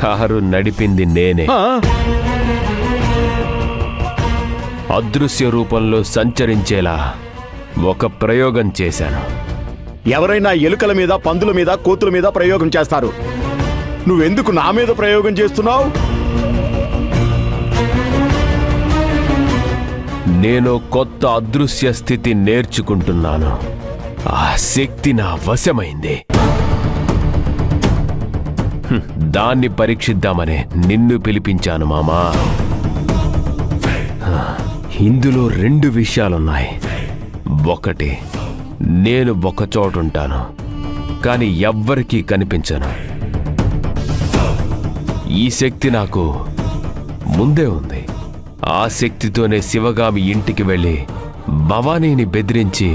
Car నడిపింది నేనే. అదృశ్య రూపంలో సంచరించేలా ఒక ప్రయోగం చేశాను. ఎవరైనా ఎలుకల మీద, పందుల మీద, కోతుల మీద ప్రయోగం చేస్తారు. నువ్వెందుకు నా మీద ప్రయోగం చేస్తున్నావు? నేను కొత్త అదృశ్య స్థితి నేర్చుకుంటున్నాను. ఆ శక్తి నా వశమైంది. దాన్ని పరీక్షిద్దామనే నిన్ను పిలిపించాను మామా. ఇందులో 2 విషయాలున్నాయి. ఒకటి, నేను ఒక చోటుంటాను, కానీ ఎవ్వరికీ కనిపించను. ఈ శక్తి నాకు ముందే ఉంది. ఆ శక్తితోనే శివగామి ఇంటికి వెళ్ళి భవానీని బెదిరించి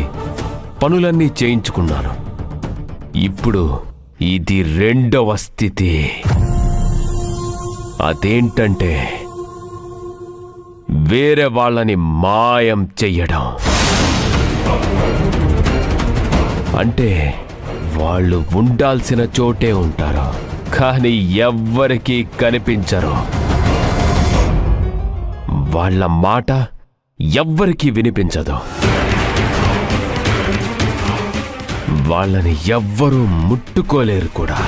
పనులన్నీ చేయించుకున్నాను. ఇప్పుడు ఇది 2వ స్థితి. అదేంటంటే వేరే వాళ్ళని మాయం చెయ్యడం. అంటే వాళ్ళు ఉండాల్సిన చోటే ఉంటారు, కానీ ఎవ్వరికీ కనిపించరు. వాళ్ళ మాట ఎవ్వరికీ వినిపించదు. వాళ్ళని ఎవ్వరూ ముట్టుకోలేరు కూడా.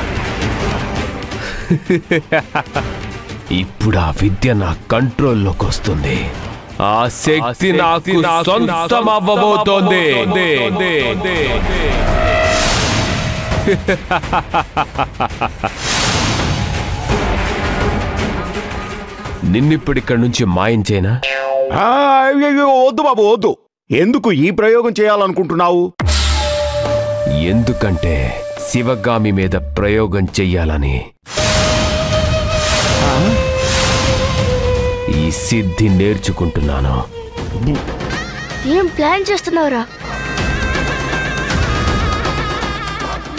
ఇప్పుడు ఆ విద్య నా కంట్రోల్లోకి వస్తుంది. ఆ శక్తి నాకు సొంతం అవ్వబోతోంది. నిన్నిప్పుడిక్కడి నుంచి మాయించేనా? వద్దు బాబు, వద్దు. ఎందుకు ఈ ప్రయోగం చేయాలనుకుంటున్నావు? ఎందుకంటే శివగామి మీద ప్రయోగం చెయ్యాలని. ఈ సిద్ధి నేర్చుకుంటున్నాను. ఏం ప్లాన్ చేస్తున్నావురా?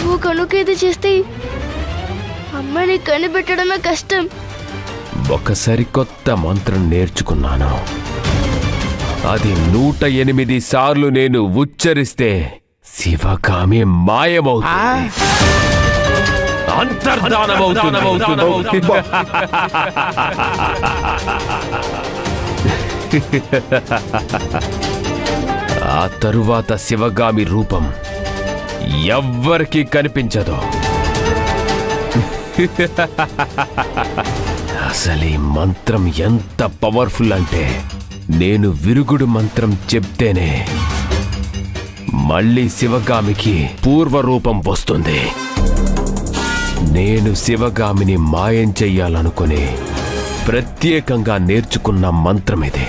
నువ్వు కనుకేది చేస్తే అమ్మని కనిపెట్టడమే కష్టం. ఒక సరికొత్త మంత్రం నేర్చుకున్నాను. అది 108 సార్లు నేను ఉచ్చరిస్తే శివగామి మాయమవుతుంది, అంతర్ధానమవుతుంది. ఆ తరువాత శివగామి రూపం ఎవ్వరికీ కనిపించదు. అసలు ఈ మంత్రం ఎంత పవర్ఫుల్ అంటే నేను విరుగుడు మంత్రం చెప్తేనే మళ్ళీ శివగామికి పూర్వరూపం వస్తుంది. నేను శివగామిని మాయం చెయ్యాలనుకుని ప్రత్యేకంగా నేర్చుకున్న మంత్రం ఇది.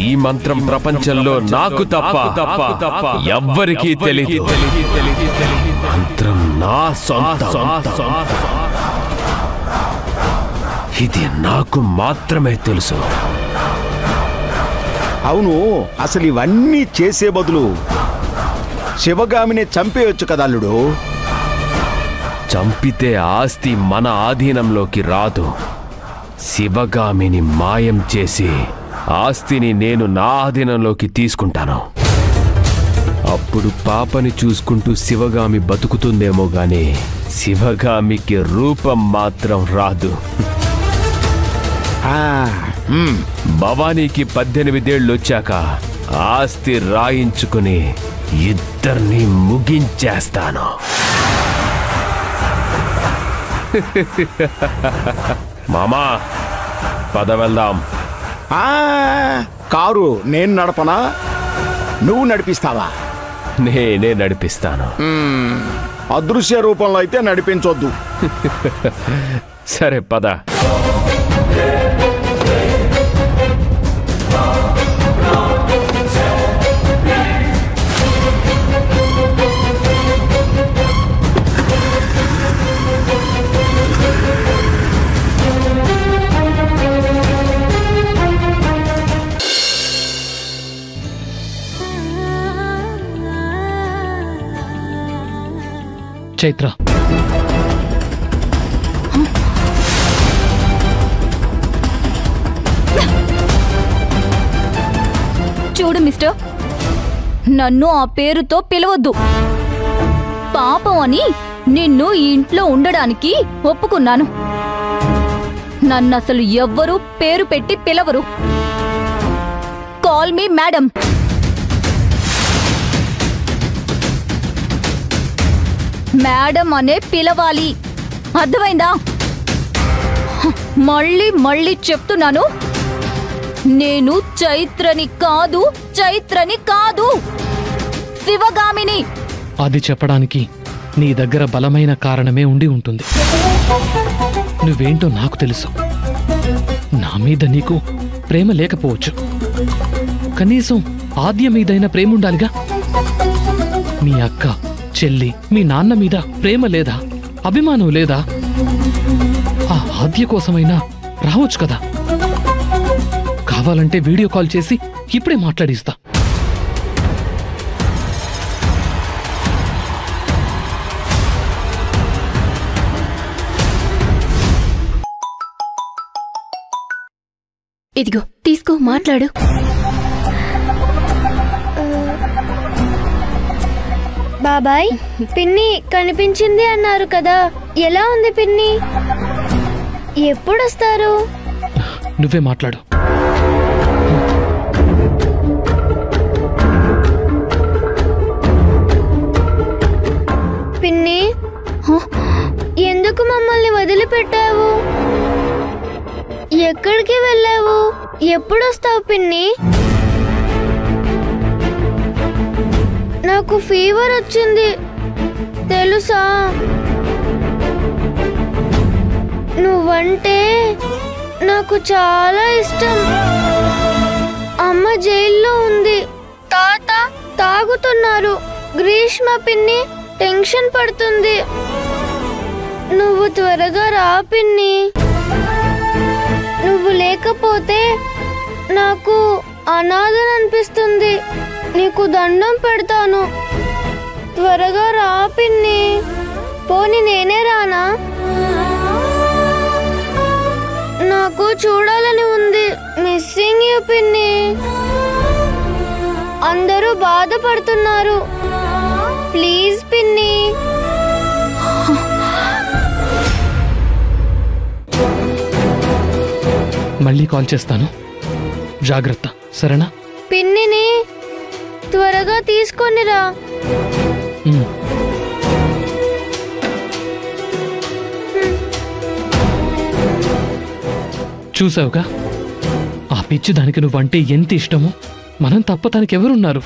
ఈ మంత్రం ప్రపంచంలో నాకు తప్ప ఎవ్వరికీ తెలీదు. మంత్రం నా సొంతం. ఇది నాకు మాత్రమే తెలుసు. అవును, అసలు ఇవన్నీ చేసే బదులు శివగామిని చంపేయొచ్చు కదా అల్లుడు. చంపితే ఆస్తి మన ఆధీనంలోకి రాదు. శివగామిని మాయం చేసి ఆస్తిని నేను నా ఆధీనంలోకి తీసుకుంటాను. అప్పుడు పాపని చూసుకుంటూ శివగామి బతుకుతుందేమో గాని శివగామికి రూపం మాత్రం రాదు. భవానీకి 18 ఏళ్ళు వచ్చాక ఆస్తి రాయించుకుని ఇద్దరిని ముగించేస్తాను. మామా, పద వెళ్దాం. కారు నేను నడపనా, నువ్వు నడిపిస్తావా? నేనే నడిపిస్తాను. అదృశ్య రూపంలో అయితే నడిపించొద్దు. సరే పద. చైత్ర, చూడు మిస్టర్, నన్ను ఆ పేరుతో పిలవద్దు. పాపం అని నిన్ను ఈ ఇంట్లో ఉండడానికి ఒప్పుకున్నాను. నన్నసలు ఎవ్వరూ పేరు పెట్టి పిలవరు. Call me madam. మేడం అనే పిలవాలి, అర్థమైందా? మళ్ళీ మళ్ళీ చెప్తున్నాను, నేను చైత్రని కాదు, చైత్రని కాదు, శివగామిని. అది చెప్పడానికి నీ దగ్గర బలమైన కారణమే ఉండి ఉంటుంది. నువ్వేంటో నాకు తెలుసు. నా మీద నీకు ప్రేమ లేకపోవచ్చు, కనీసం ఆద్య మీదైనా ప్రేమ ఉండాలిగా. మీ అక్క, చెల్లి, మీ నాన్న మీద ప్రేమ లేదా, అభిమానం లేదా? ఆ ఆద్య కోసమైనా రావచ్చు కదా. కావాలంటే వీడియో కాల్ చేసి ఇప్పుడే మాట్లాడిస్తా. ఇదిగో తీసుకో, మాట్లాడు. బాబాయ్, పిన్ని కనిపించింది అన్నారు కదా, ఎలా ఉంది పిన్ని? ఎప్పుడొస్తారు? నువ్వే మాట్లాడు. పిన్ని, ఎందుకు మమ్మల్ని వదిలిపెట్టావు? ఎక్కడికి వెళ్ళావు? ఎప్పుడొస్తావు పిన్ని? నాకు ఫీవర్ వచ్చింది తెలుసా? నువ్వంటే నాకు చాలా ఇష్టం. అమ్మ జైల్లో ఉంది, తాత తాగుతున్నారు, గ్రీష్మ పిన్ని టెన్షన్ పడుతుంది. నువ్వు త్వరగా రా పిన్ని. నువ్వు లేకపోతే నాకు అనాథని అనిపిస్తుంది. నీకు దండం పెడతాను, త్వరగా రా పిన్ని. పోనీ నేనే రానా? నాకు చూడాలని ఉంది. మిస్సింగ్ యూ పిన్ని. అందరూ బాధపడుతున్నారు, ప్లీజ్ పిన్ని. మళ్ళీ కాల్ చేస్తాను, జాగ్రత్త, సరేనా? పిన్నిని త్వరగా తీసుకొనిరా. చూసావుగా, ఆ పిచ్చి దానికి నువ్వంటే ఎంత ఇష్టమో. మనం తప్ప తనకెవరున్నారు?